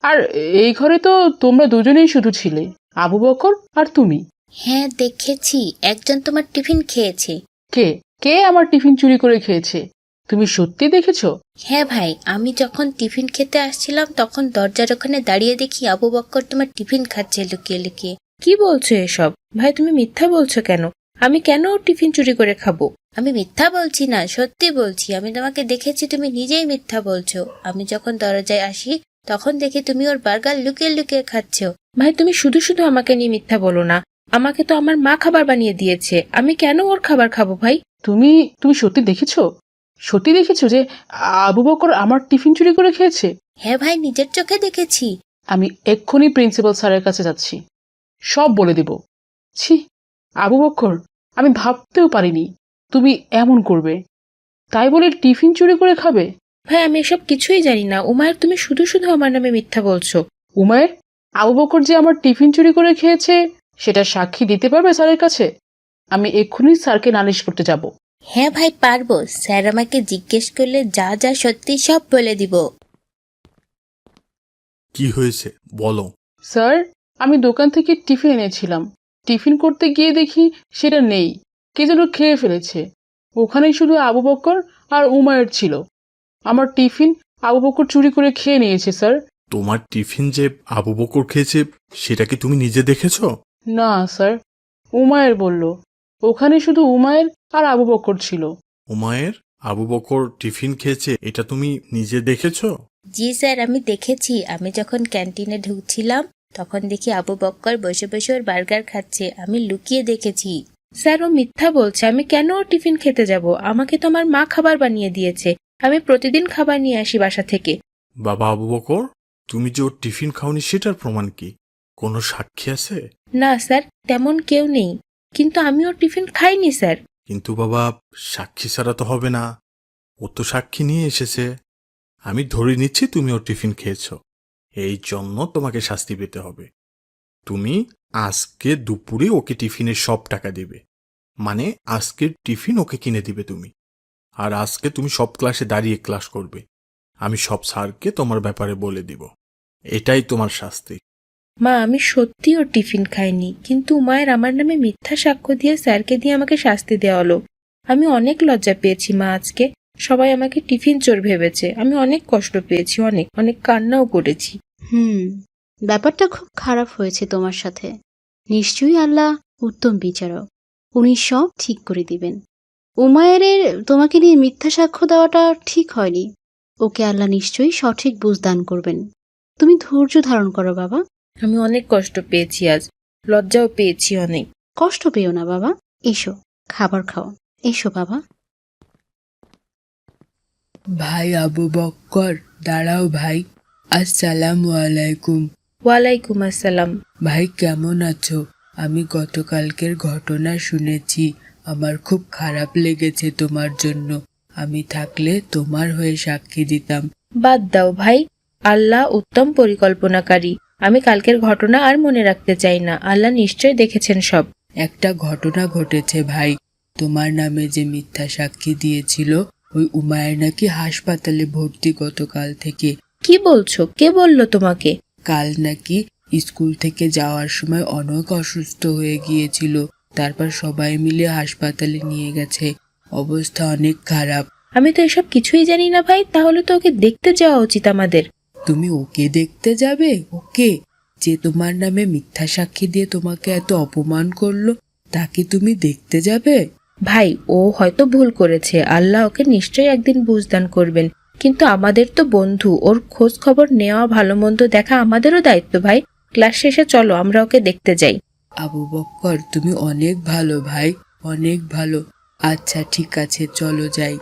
আর এই ঘরে তো তোমরা দুজনেই শুধু ছিলে, আবু বকর আর তুমি। হ্যাঁ দেখেছি, একজন তোমার টিফিন খেয়েছে। কে কে আমার টিফিন চুরি করে খেয়েছে? তুমি সত্যি দেখেছো? হ্যাঁ ভাই, আমি যখন টিফিন খেতে আসছিলাম তখন দরজার ওখানে দাঁড়িয়ে দেখি আবু বক্কর তোমার টিফিন খাচ্ছে লুকিয়ে লুকিয়ে। কি বলছো এসব? ভাই তুমি মিথ্যা বলছো কেন? আমি কেন ওর টিফিন চুরি করে খাবো? আমি মিথ্যা বলছি না, সত্যি বলছি। আমি তোমাকে দেখেছি, তুমি নিজেই মিথ্যা বলছো। আমি যখন দরজায় আসি তখন দেখি তুমি ওর বার্গার লুকিয়ে লুকিয়ে খাচ্ছো। ভাই তুমি শুধু শুধু আমাকে নিয়ে মিথ্যা বলো না। আমাকে তো আমার মা খাবার বানিয়ে দিয়েছে, আমি কেন ওর খাবার খাবো ভাই? তুমি তুমি সত্যি দেখেছো? সত্যি দেখেছো যে আবু বকর আমার টিফিন চুরি করে খেয়েছে? হ্যাঁ ভাই, নিজের চোখে দেখেছি। আমি এক্ষুনি প্রিন্সিপাল স্যারের কাছে যাচ্ছি, সব বলে দেব। ছি আবু বকর, আমি ভাবতেও পারিনি তুমি এমন করবে। তাই বলে টিফিন চুরি করে খাবে? ভাই আমি এসব কিছুই জানি না। উমায়ের, তুমি শুধু শুধু আমার নামে মিথ্যা বলছো। উমায়ের, আবু বকর যে আমার টিফিন চুরি করে খেয়েছে সেটা সাক্ষী দিতে পারবে স্যারের কাছে? আমি এক্ষুনি স্যারকে নালিশ করতে যাব। হ্যাঁ ভাই পারবো, স্যার আমাকে জিজ্ঞেস করলে যা যা সত্যি সব বলে দিব। কি হয়েছে বলো। স্যার, আমি দোকান থেকে টিফিন এনেছিলাম, টিফিন করতে গিয়ে দেখি সেটা নেই, কে যেন খেয়ে ফেলেছে। ওখানে শুধু আবু বকর আর উমায়ের ছিল। আমার টিফিন আবু বকর চুরি করে খেয়ে নিয়েছে স্যার। তোমার টিফিন যে আবু বকর খেয়েছে সেটা কি তুমি নিজে দেখেছো? না স্যার, উমায়ের বলল। ওখানে শুধু উমায়ের আর আবু বকর ছিল। উমায়ের আবু বকর টিফিন খেয়েছে এটা তুমি নিজে দেখেছো? জি স্যার, আমি দেখেছি। আমি যখন ক্যান্টিনে ঢুকছিলাম তখন দেখি আবু বক্কর বসে বসে ওর বার্গার খাচ্ছে, আমি লুকিয়ে দেখেছি। স্যার, ও মিথ্যা বলছে। আমি কেন ওর টিফিন খেতে যাব? আমাকে তো আমার মা খাবার বানিয়ে দিয়েছে। আমি প্রতিদিন খাবার নিয়ে আসি বাসা থেকে। বাবা আবু বকর, তুমি যে ওর টিফিন খাওনি সেটার প্রমাণ কি? কোনো সাক্ষী আছে? না স্যার, তেমন কেউ নেই, কিন্তু আমি ওর টিফিন খাইনি স্যার। কিন্তু বাবা, সাক্ষী ছাড়া তো হবে না। ও তো সাক্ষী নিয়ে এসেছে। আমি ধরে নিচ্ছি তুমি ওর টিফিন খেয়েছো, এই জন্য তোমাকে শাস্তি পেতে হবে। তুমি আজকে দুপুরে ওকে টিফিনের সব টাকা দিবে, মানে আজকের টিফিন ওকে কিনে দিবে তুমি। আর আজকে তুমি সব ক্লাসে দাঁড়িয়ে ক্লাস করবে। আমি সব স্যারকে তোমার ব্যাপারে বলে দিব। এটাই তোমার শাস্তি। মা, আমি সত্যি ওর টিফিন খাইনি, কিন্তু উমায়ের আমার নামে মিথ্যা সাক্ষ্য দিয়ে স্যারকে দিয়ে আমাকে শাস্তি দেওয়া হলো। আমি অনেক লজ্জা পেয়েছি মা আজকে। সবাই আমাকে টিফিন চোর ভেবেছে। আমি অনেক কষ্ট পেয়েছি, অনেক অনেক কান্নাও করেছি। ব্যাপারটা খুব খারাপ হয়েছে তোমার সাথে। নিশ্চয়ই আল্লাহ উত্তম বিচারক, উনি সব ঠিক করে দিবেন। উমায়ের তোমাকে নিয়ে মিথ্যা সাক্ষ্য দেওয়াটা ঠিক হয়নি। ওকে আল্লাহ নিশ্চয়ই সঠিক বুঝ দান করবেন। তুমি ধৈর্য ধারণ করো বাবা। আমি অনেক কষ্ট পেয়েছি আজ, লজ্জাও পেয়েছি অনেক। কষ্ট পেও না বাবা, এসো খাবার খাও, এসো বাবা। ভাই আবু বক্কর, দাঁড়াও ভাই। আসসালামু আলাইকুম। ওয়ালাইকুম আসসালাম। ভাই কেমন আছো? আমি গতকালকের ঘটনা শুনেছি, আমার খুব খারাপ লেগেছে তোমার জন্য। আমি থাকলে তোমার হয়ে সাক্ষী দিতাম। বাদ দাও ভাই, আল্লাহ উত্তম পরিকল্পনাকারী। আমি কালকের ঘটনা আর মনে রাখতে চাই না। আল্লাহ নিশ্চয় দেখেছেন সব। একটা ঘটনা ঘটেছে ভাই, তোমার নামে যে মিথ্যা সাক্ষী দিয়েছিল ওই উমায়ের নাকি হাসপাতালে ভর্তি গতকাল থেকে। কি বলছো? কে বললো তোমাকে? কাল নাকি স্কুল থেকে যাওয়ার সময় অনেক অসুস্থ হয়ে গিয়েছিল, তারপর সবাই মিলে হাসপাতালে নিয়ে গেছে, অবস্থা অনেক খারাপ। আমি তো এসব কিছুই জানি না ভাই। তাহলে তো ওকে দেখতে যাওয়া উচিত আমাদের। তুমি ওকে দেখতে যাবে? ওকে, যে তোমার নামে মিথ্যা সাক্ষী দিয়ে তোমাকে এত অপমান করলো, তাকে তুমি দেখতে যাবে? ভাই, ও হয়তো ভুল করেছে, আল্লাহ ওকে নিশ্চয়ই একদিন বুঝদান করবেন। কিন্তু আমাদের তো বন্ধু, ওর খোঁজ খবর নেওয়া, ভালো মন্দ দেখা আমাদেরও দায়িত্ব ভাই। ক্লাস শেষে চলো আমরা ওকে দেখতে যাই। আবু বক্কর, তুমি অনেক ভালো ভাই, অনেক ভালো। আচ্ছা ঠিক আছে, চলো যাই।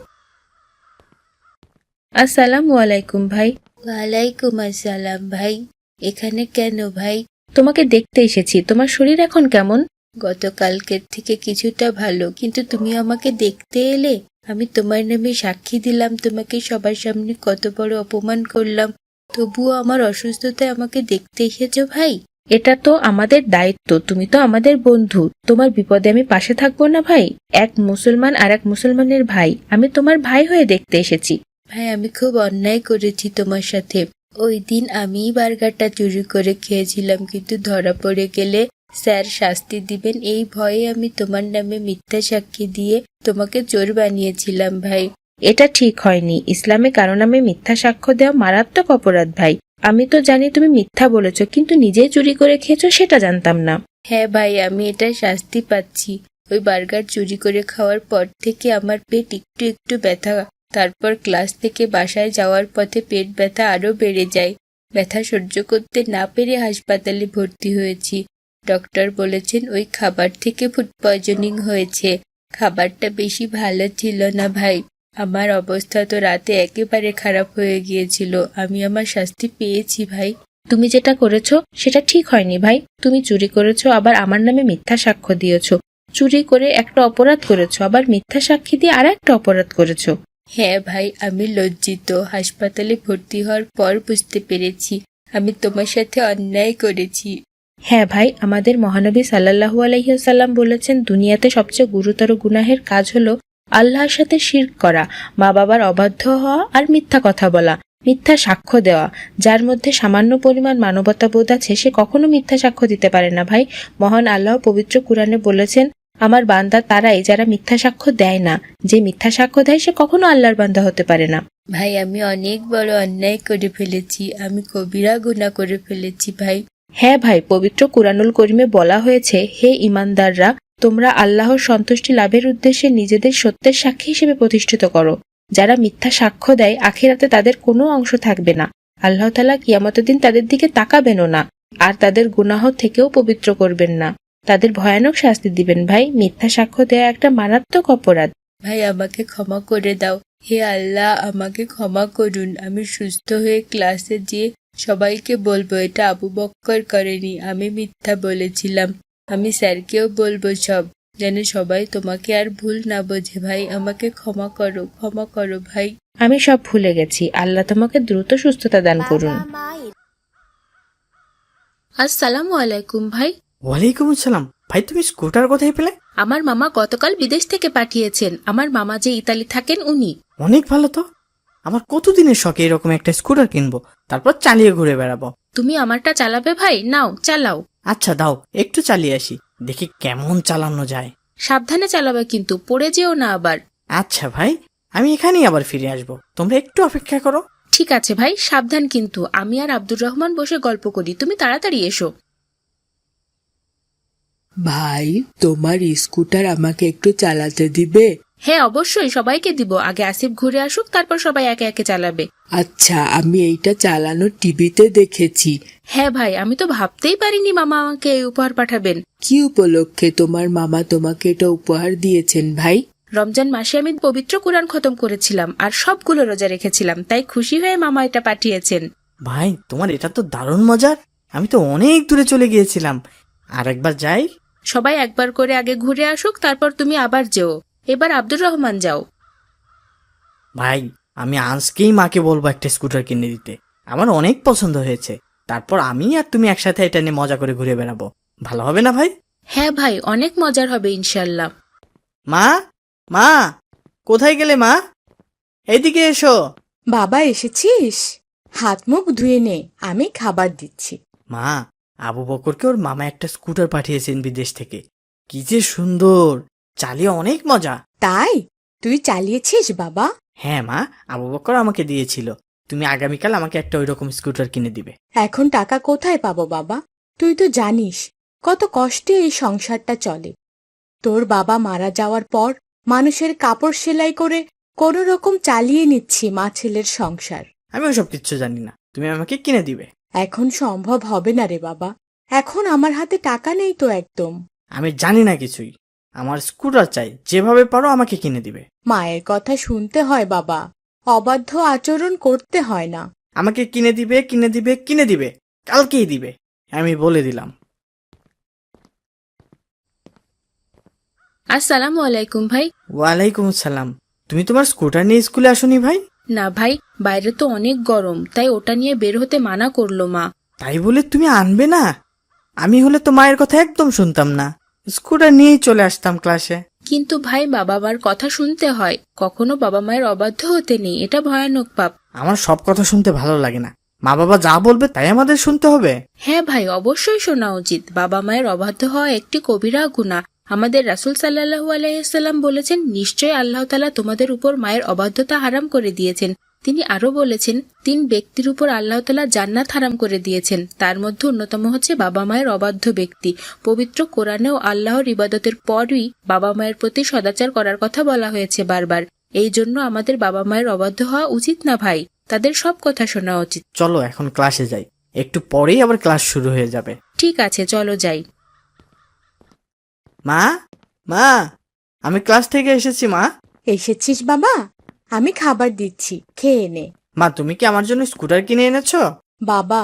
আসসালামু আলাইকুম ভাই। ওয়ালাইকুম আসসালাম ভাই। এখানে কেন ভাই? তোমাকে দেখতে এসেছি। তোমার শরীর এখন কেমন? গতকালকের থেকে কিছুটা ভালো, কিন্তু তুমি আমাকে দেখতে এলে। আমি তোমার নামে সাক্ষী দিলাম, তোমাকে সবার সামনে কত বড় অপমান করলাম, তবুও আমার অসুস্থতায় আমাকে দেখতে এসেছো ভাই? এটা তো আমাদের দায়িত্ব। তুমি তো আমাদের বন্ধু, তোমার বিপদে আমি পাশে থাকবো না ভাই? এক মুসলমান আর এক মুসলমানের ভাই, আমি তোমার ভাই হয়ে দেখতে এসেছি। ভাই, আমি খুব অন্যায় করেছি তোমার সাথে। ওই দিন আমিই বার্গারটা চুরি করে খেয়েছিলাম, কিন্তু ধরা পড়ে গেলে স্যার শাস্তি দিবেন এই ভয়ে আমি তোমার নামে মিথ্যা সাক্ষী দিয়ে তোমাকে চোর বানিয়েছিলাম ভাই। এটা ঠিক হয়নি। ইসলামে কারো নামে মিথ্যা সাক্ষ্য দেওয়া মারাত্মক অপরাধ ভাই। আমি তো জানি তুমি মিথ্যা বলেছো, কিন্তু নিজেই চুরি করে খেয়েছো সেটা জানতাম না। হ্যাঁ ভাই, আমি এটা শাস্তি পাচ্ছি। ওই বার্গার চুরি করে খাওয়ার পর থেকে আমার পেট একটু একটু ব্যথা, তারপর ক্লাস থেকে বাসায় যাওয়ার পথে পেট ব্যথা আরো বেড়ে যায়। ব্যথা সহ্য করতে না পেরে হাসপাতালে ভর্তি হয়েছি। ডক্টর বলেছেন ওই খাবার থেকে ফুড পয়জনিং হয়েছে। খাবারটা বেশি ভালো ছিল না ভাই। আমার অবস্থা তো রাতে একেবারে খারাপ হয়ে গিয়েছিল। আমি আমার শাস্তি পেয়েছি ভাই। তুমি যেটা করেছো সেটা ঠিক হয়নি ভাই। তুমি চুরি করেছো, আবার আমার নামে মিথ্যা সাক্ষ্য দিয়েছো। চুরি করে একটা অপরাধ করেছো, আবার মিথ্যা সাক্ষী দিয়ে আর একটা অপরাধ করেছো। হ্যাঁ ভাই, আমি লজ্জিত। হাসপাতালে ভর্তি হওয়ার পর বুঝতে পেরেছি আমি তোমার সাথে অন্যায় করেছি। হ্যাঁ ভাই, আমাদের মহানবী সাল্লাল্লাহু আলাইহি ওয়াসাল্লাম বলেছেন, দুনিয়াতে সবচেয়ে গুরুতর গুনাহের কাজ হলো আল্লাহর সাথে শিরক করা, মা বাবার অবাধ্য হওয়া আর মিথ্যা কথা বলা, মিথ্যা সাক্ষ্য দেওয়া। যার মধ্যে সামান্য পরিমাণ মানবতা বোধ আছে সে কখনো মিথ্যা সাক্ষ্য দিতে পারে না ভাই। মহান আল্লাহ পবিত্র কুরআনে বলেছেন, আমার বান্দা তারাই যারা মিথ্যা সাক্ষ্য দেয় না। যে মিথ্যা সাক্ষ্য দেয় সে কখনো আল্লাহর বান্দা হতে পারে না। ভাই, আমি অনেক বড় অন্যায় করে ফেলেছি। আমি কবিরা গুনাহ করে ফেলেছি ভাই। হ্যাঁ ভাই, পবিত্র কুরআনুল করিমে বলা হয়েছে, হে ঈমানদাররা, তোমরা আল্লাহর সন্তুষ্টি লাভের উদ্দেশ্যে নিজেদের সত্যের সাক্ষী হিসেবে প্রতিষ্ঠিত করো। যারা মিথ্যা সাক্ষ্য দেয় আখিরাতে তাদের কোনো অংশ থাকবে না। আল্লাহ তাআলা কিয়ামতের দিন তাদের দিকে তাকাবেনও না। আর তাদের গুনাহ থেকেও পবিত্র করবেন না। তাদের ভয়ানক শাস্তি দিবেন ভাই। মিথ্যা সাক্ষ্য দেয়া একটা মারাত্মক অপরাধ। ভাই আমাকে ক্ষমা করে দাও। হে আল্লাহ, আমাকে ক্ষমা করুন। আমি সুস্থ হয়ে ক্লাসে যেয়ে সবাইকে বলবো এটা আবু বক্কর করেনি, আমি মিথ্যা বলেছিলাম। আমি স্যারকেও বলবো সব, যেন সবাই তোমাকে আর ভুল না বোঝে। ভাই আমাকে ক্ষমা করো ভাই। আমি সব ভুলে গেছি। আল্লাহ তোমাকে দ্রুত সুস্থতা দান করুন। বাবা মায়ের আসসালামু আলাইকুম ভাই। ওয়ালাইকুম আসসালাম। ভাই তুমি স্কুটার কোথায় পেলে? আমার মামা গতকাল বিদেশ থেকে পাঠিয়েছেন। আমার মামা যে ইতালি থাকেন উনি। অনেক ভালো তো। আমার কতদিনের শখে এরকম একটা স্কুটার কিনবো, তারপর চালিয়ে ঘুরে বেড়াবো। তুমি আমারটা চালাবে ভাই? নাও চালাও। আচ্ছা দাও, একটু চালিয়ে আসি, দেখি কেমন চালানো যায়। সাবধানে চালাবে কিন্তু, পড়ে যেও না আবার। আচ্ছা ভাই, আমি এখানেই আবার ফিরে আসবো, তোমরা একটু অপেক্ষা করো। ঠিক আছে ভাই, সাবধান কিন্তু। আমি আর আব্দুর রহমান বসে গল্প করি, তুমি তাড়াতাড়ি এসো। ভাই, তোমার স্কুটার আমাকে একটু চালাতে দিবে? হ্যাঁ অবশ্যই, সবাইকে দিব। আগে আসিফ ঘুরে আসুক, তারপর সবাই একে একে চালাবে। আচ্ছা, আমি এইটা চালানো টিভিতে দেখেছি। হ্যাঁ ভাই, আমি তো ভাবতেই পারিনি মামা আমাকে এই উপহার পাঠাবেন। কি উপলক্ষে তোমার মামা তোমাকে এটা উপহার দিয়েছেন ভাই? রমজান মাসে আমি পবিত্র কুরআন খতম করেছিলাম আর সবগুলো রোজা রেখেছিলাম, তাই খুশি হয়ে মামা এটা পাঠিয়েছেন। ভাই তোমার এটা তো দারুণ মজার। আমি তো অনেক দূরে চলে গিয়েছিলাম, আর একবার যাই। সবাই একবার করে আগে ঘুরে আসুক, তারপর তুমি আবার যেও। এবার আব্দুর রহমান যাও। ভাই আমি আজকেই মাকে বলবো একটা স্কুটার কিনে দিতে, আমার অনেক পছন্দ হয়েছে। তারপর আমি আর তুমি একসাথে এটা নিয়ে মজা করে ঘুরে বেড়াবো, ভালো হবে না ভাই? হ্যাঁ ভাই, অনেক মজার হবে ইনশাল্লাহ। মা, মা, কোথায় গেলে মা? এইদিকে এসো। বাবা এসেছিস? হাত মুখ ধুয়ে নে, আমি খাবার দিচ্ছি। মা, আবু বকরকে ওর মামা একটা স্কুটার পাঠিয়েছেন বিদেশ থেকে। কি যে সুন্দর, চালিয়ে অনেক মজা। তাই তুই চালিয়েছিস বাবা? হ্যাঁ মা, আবু বকর আমাকে দিয়েছিল। তুমি আগামীকাল আমাকে একটা ওইরকম স্কুটার কিনে দিবে। এখন টাকা কোথায় পাবো বাবা? তুই তো জানিস কত কষ্টে এই সংসারটা চলে। তোর বাবা মারা যাওয়ার পর মানুষের কাপড় সেলাই করে কোনো রকম চালিয়ে নিচ্ছি মা ছেলের সংসার। আমি ওসব কিচ্ছু জানি না, তুমি আমাকে কিনে দিবে। এখন সম্ভব হবে না রে বাবা, এখন আমার হাতে টাকা নেই তো একদম। আমি জানি না কিছুই, আমার স্কুটার চাই, যেভাবে পারো আমাকে কিনে দিবে। মায়ের কথা শুনতে হয় বাবা, অবাধ্য আচরণ করতে হয় না। আমাকে কিনে দিবে, কিনে দিবে, কিনে দিবে, কালকেই দিবে, আমি বলে দিলাম। আসসালামু আলাইকুম ভাই। ওয়ালাইকুম আসসালাম। তুমি তোমার স্কুটার নিয়ে স্কুলে আসোনি ভাই? না ভাই, বাইরে তো অনেক গরম, তাই ওটা নিয়ে বের হতে মানা করলো মা। তাই বলে তুমি আনবে না? আমি হলে তো মায়ের কথা একদম শুনতাম না, স্কুটার নিয়েই চলে আসতাম ক্লাসে। কিন্তু ভাই, বাবা মার কথা শুনতে হয়, কখনো বাবা মায়ের অবাধ্য হতে নেই, এটা ভয়ানক পাপ। আমার সব কথা শুনতে ভালো লাগে না, মা বাবা যা বলবে তাই আমাদের শুনতে হবে। হ্যাঁ ভাই, অবশ্যই শোনা উচিত। বাবা মায়ের অবাধ্য হওয়া একটি কবিরা গুনাহ। আমাদের রাসূল সাল্লাল্লাহু আলাইহি ওয়াসাল্লাম বলেছেন, নিশ্চয় আল্লাহ তাআলা তোমাদের উপর মায়ের অবাধ্যতা হারাম করে দিয়েছেন। তিনি আরো বলেছেন, 3 ব্যক্তির উপর আল্লাহ তাআলা জান্নাত হারাম করে দিয়েছেন, তার মধ্যে অন্যতম হচ্ছে বাবা মায়ের অবাধ্য ব্যক্তি। পবিত্র কোরআনেও আল্লাহর ইবাদতের পরই বাবা মায়ের প্রতি সদাচার করার কথা বলা হয়েছে বারবার। এই জন্য আমাদের বাবা মায়ের অবাধ্য হওয়া উচিত না ভাই, তাদের সব কথা শোনা উচিত। চলো এখন ক্লাসে যাই, একটু পরেই আবার ক্লাস শুরু হয়ে যাবে। ঠিক আছে, চলো যাই। মা, মা, আমি ক্লাস থেকে এসেছি মা। এসেছিস বাবা? আমি খাবার দিচ্ছি, খেয়ে নে। মা, তুমি কি আমার জন্য স্কুটার কিনে এনেছো? বাবা,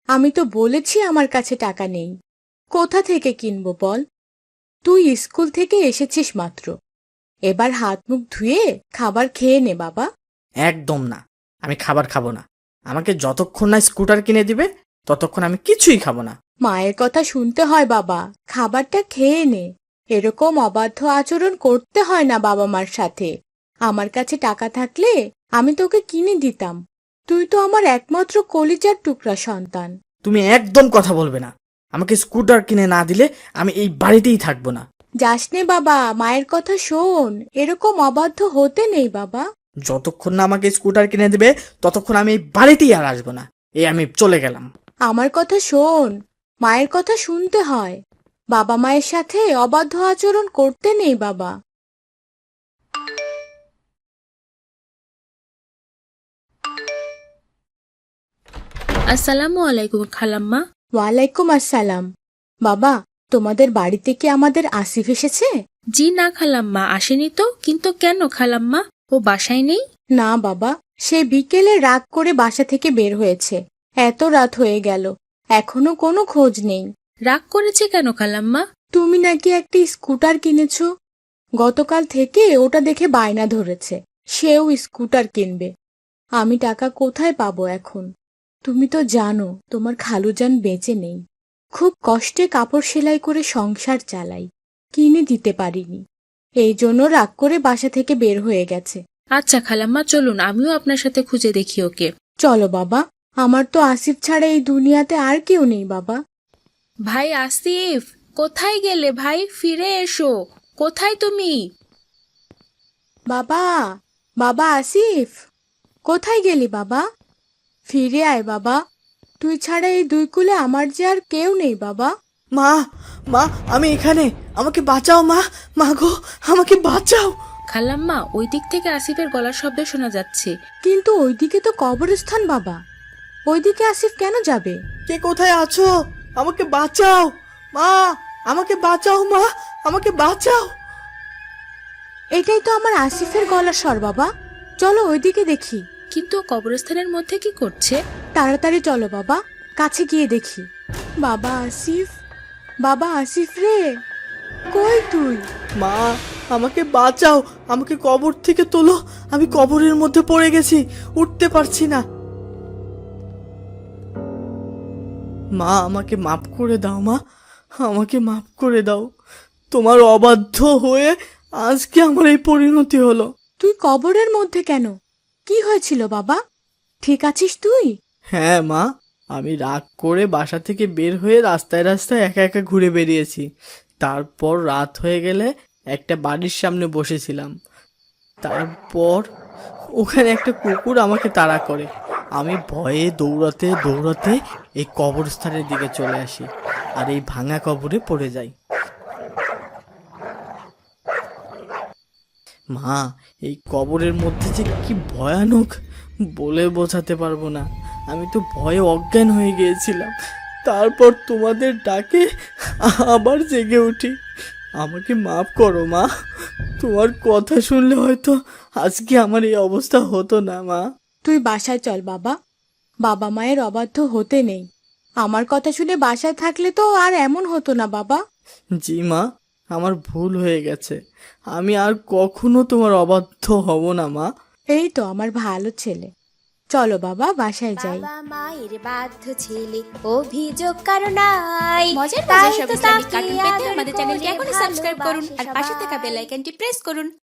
আমি তো বলেছি আমার কাছে টাকা নেই, কোথা থেকে কিনবো বল? তুই স্কুল থেকে এসেছিস মাত্র, এবার হাত মুখ ধুয়ে খাবার খেয়ে নে বাবা। একদম না, আমি খাবার খাবো না। আমাকে যতক্ষণ না স্কুটার কিনে দিবে ততক্ষণ আমি কিছুই খাবো না। মায়ের কথা শুনতে হয় বাবা, খাবারটা খেয়ে নে। এরকম অবাধ্য আচরণ করতে হয় না বাবা মার সাথে। আমার কাছে টাকা থাকলে আমি তোকে কিনে দিতাম, তুই তো আমার একমাত্র কলিজার টুকরা সন্তান। তুমি একদম কথা বলবে না, আমাকে স্কুটার কিনে না দিলে আমি এই বাড়িতেই থাকবো না। যাস নে বাবা, মায়ের কথা শোন, এরকম অবাধ্য হতে নেই বাবা। যতক্ষণ না আমাকে স্কুটার কিনে দেবে ততক্ষণ আমি এই বাড়িতেই আর আসবো না। এই আমি চলে গেলাম। আমার কথা শোন, মায়ের কথা শুনতে হয়, বাবা মায়ের সাথে অবাধ্য আচরণ করতে নেই বাবা। আসসালামু আলাইকুম খালাম্মা। ওয়ালাইকুম আসসালাম। বাবা, তোমাদের বাড়িতে কি আমাদের আসিফ এসেছে? জি না খালাম্মা, আসেনি তো। কিন্তু কেন খালাম্মা, ও বাসায় নেই? না বাবা, সে বিকেলে রাগ করে বাসা থেকে বের হয়েছে। এত রাত হয়ে গেল, এখনো কোনো খোঁজ নেই। রাগ করেছে কেন খালাম্মা? তুমি নাকি একটি স্কুটার কিনেছো, গতকাল থেকে ওটা দেখে বায়না ধরেছে সেও স্কুটার কিনবে। আমি টাকা কোথায় পাবো এখন? তুমি তো জানো তোমার খালুজান বেঁচে নেই। খুব কষ্টে কাপড় সেলাই করে সংসার চালাই, কিনে দিতে পারিনি। এই জন্য রাগ করে বাসা থেকে বের হয়ে গেছে। আচ্ছা খালাম্মা, চলুন আমিও আপনার সাথে খুঁজে দেখি ওকে। চলো বাবা, আমার তো আসিফ ছাড়া এই দুনিয়াতে আর কেউ নেই বাবা। ভাই আসিফ, কোথায় গেলে ভাই? ফিরে এসো। কোথায় তুমি? বাবা, বাবা আসিফ, কোথায় গেলি বাবা? ফিরে আয় বাবা, তুই ছাড়া এই দুই কুলে আমার যে আর কেউ নেই বাবা। মা, মা, আমি এখানে, আমাকে বাঁচাও মা। মা গো, আমাকে বাঁচাও। খালাম্মা, ওই দিক থেকে আসিফের গলার শব্দ শোনা যাচ্ছে। কিন্তু ওইদিকে তো কবরস্থান বাবা, ওইদিকে আসিফ কেন যাবে? কে কোথায় আছো? আমাকে বাঁচাও মা, আমাকে বাঁচাও মা, আমাকে বাঁচাও। এটাই তো আমার আসিফের গলার স্বর বাবা, চলো ওইদিকে দেখি। কিন্তু ও কবরস্থানের মধ্যে কি করছে? তাড়াতাড়ি চলো বাবা, কাছে গিয়ে দেখি। বাবা আসিফ, বাবা আসিফ রে, কই তুই? মা, আমাকে বাঁচাও, আমাকে কবর থেকে তোলো। আমি কবরের মধ্যে পড়ে গেছি, উঠতে পারছি না। মা, আমাকে মাফ করে দাও মা, আমাকে মাফ করে দাও। তোমার অবাধ্য হয়ে আজকে আমার এই পরিণতি হলো। তুই কবরের মধ্যে কেন? কি হয়েছিল বাবা? ঠিক আছিস তুই? হ্যাঁ মা, আমি রাগ করে বাসা থেকে বের হয়ে রাস্তায় রাস্তায় একা একা ঘুরে বেরিয়েছি। তারপর রাত হয়ে গেলে একটা বাড়ির সামনে বসেছিলাম। তারপর ওখানে একটা কুকুর আমাকে তাড়া করে। আমি ভয়ে দৌড়াতে দৌড়াতে এই কবরস্থানের দিকে চলে আসি, আর এই ভাঙা কবরে পড়ে যাই। মা, এই কবরের মধ্যে যে কি ভয়ানক বলে বোঝাতে পারবো না। আমি তো ভয়ে অজ্ঞান হয়ে গিয়েছিলাম। তারপর তোমাদের ডাকে আবার জেগে উঠি। আমাকে মাফ করো মা, তোমার কথা শুনলে হয়তো আজকে আমার এই অবস্থা হতো না মা। তুই বাসায় চল বাবা, বাবা মায়ের অবাধ্য হতে নেই। আমার কথা শুনে বাসায় থাকলে তো আর এমন হতো না বাবা। জি মা, আমার ভুল হয়ে গেছে। আমি আর কখনো তোমার অবাধ্য হব না মা। এই তো আমার ভালো ছেলে, চলো বাবা বাসায় যাই। বাবা মায়ের বাধ্য ছেলে, অভিযোগ কারো নাই। মজার তাই সব তো ইসলামিক তাকে কার্টুন পেতে আদর আমাদের চ্যানেলটি করে এখনই সাবস্ক্রাইব করুন আর পাশে ভালোবাসে থাকা সবাই। বেল আইকনটি প্রেস করুন।